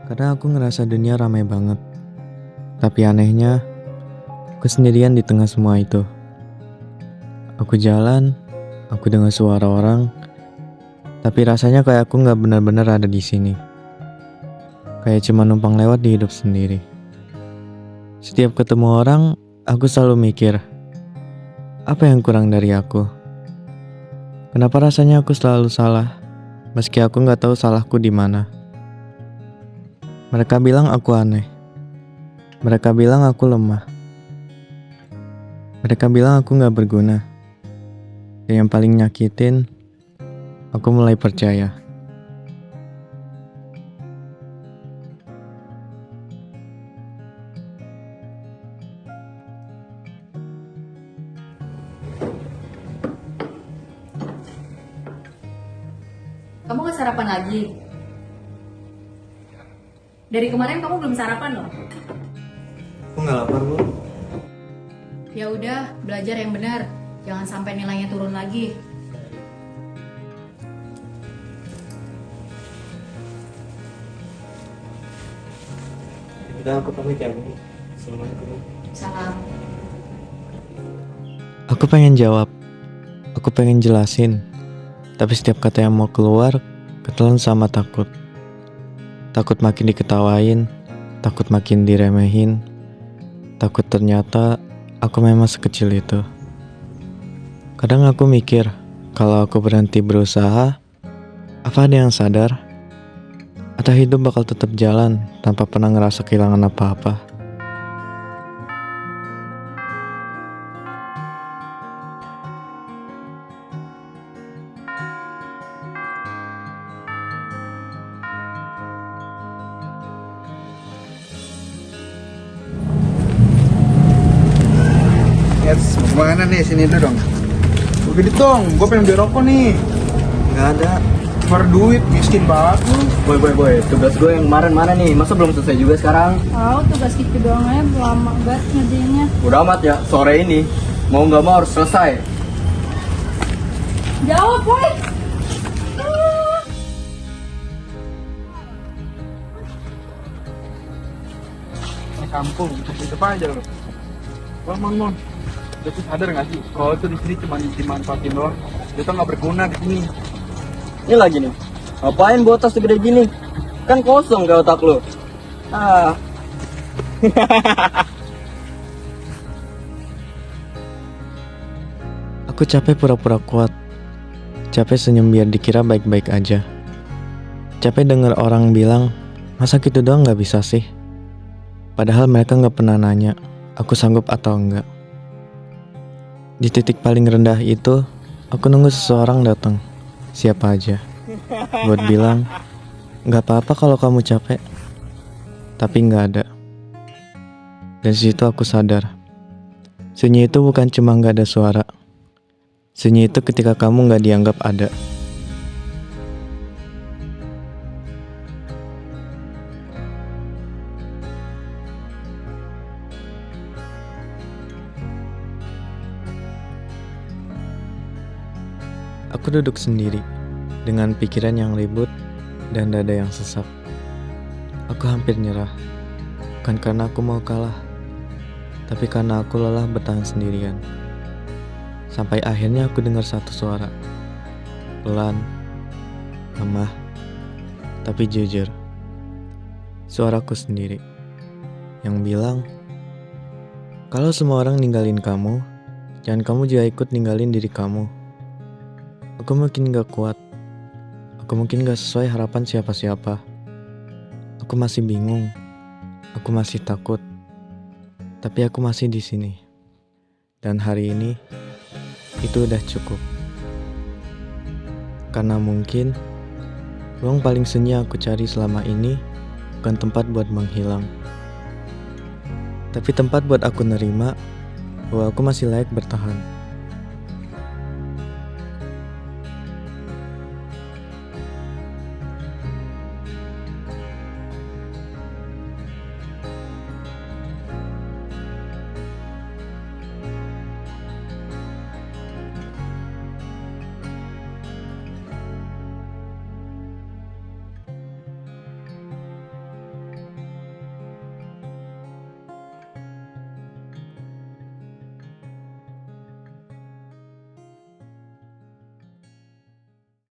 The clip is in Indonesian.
Karena aku ngerasa dunia ramai banget. Tapi anehnya, aku sendirian di tengah semua itu. Aku jalan, aku dengar suara orang, tapi rasanya kayak aku gak benar-benar ada di sini. Kayak cuma numpang lewat di hidup sendiri. Setiap ketemu orang, aku selalu mikir, apa yang kurang dari aku? Kenapa rasanya aku selalu salah, meski aku gak tahu salahku di mana? Mereka bilang aku aneh. Mereka bilang aku lemah. Mereka bilang aku gak berguna. Dan yang paling nyakitin, aku mulai percaya. Kamu gak sarapan lagi? Dari kemarin kamu belum sarapan loh. Aku gak lapar, Bu. Ya udah, belajar yang benar. Jangan sampai nilainya turun lagi. Udah, aku pamit ya, Bu. Assalamualaikum. Salam. Aku pengen jawab. Aku pengen jelasin. Tapi setiap kata yang mau keluar, ketelan sama takut. Takut makin diketawain, takut makin diremehin, takut ternyata aku memang sekecil itu. Kadang aku mikir, kalau aku berhenti berusaha, apa ada yang sadar? Atau hidup bakal tetap jalan tanpa pernah ngerasa kehilangan apa-apa? Yes, mau kemana nih? Sini dulu dong. Begitu dong, gue pengen beli rokok nih. Gak ada. Cuma duit, miskin banget lu. Boy, tugas gue yang kemarin mana nih? Masa belum selesai juga sekarang? Tahu tugas gitu doang aja lama banget ngerjainnya. Udah amat ya, sore ini mau nggak mau harus selesai. Jawab, boy. Ini kampung, itu aja lu. Mon. Lu tuh sadar gak sih? Kalau tuh di sini cuma dimanfaatin doang. Dia tuh nggak berguna di sini. Ini lagi nih, ngapain bawa tas segede gini? Kan kosong kayak otak lo. Ah, Aku capek pura-pura kuat. Capek senyum biar dikira baik-baik aja. Capek denger orang bilang, masa gitu doang gak bisa sih? Padahal mereka gak pernah nanya, aku sanggup atau enggak. Di titik paling rendah itu, aku nunggu seseorang datang, siapa aja, buat bilang, gak apa-apa kalau kamu capek. Tapi gak ada. Dan situ aku sadar, sunyi itu bukan cuma gak ada suara. Sunyi itu ketika kamu gak dianggap ada. Aku duduk sendiri, dengan pikiran yang ribut dan dada yang sesak. Aku hampir nyerah, bukan karena aku mau kalah, tapi karena aku lelah bertahan sendirian. Sampai akhirnya aku dengar satu suara, pelan, lemah, tapi jujur. Suaraku sendiri, yang bilang, kalau semua orang ninggalin kamu, jangan kamu juga ikut ninggalin diri kamu. Aku mungkin gak kuat. Aku mungkin gak sesuai harapan siapa-siapa. Aku masih bingung. Aku masih takut. Tapi aku masih di sini. Dan hari ini, itu udah cukup. Karena mungkin, ruang paling sunyi aku cari selama ini bukan tempat buat menghilang. Tapi tempat buat aku nerima bahwa aku masih layak bertahan.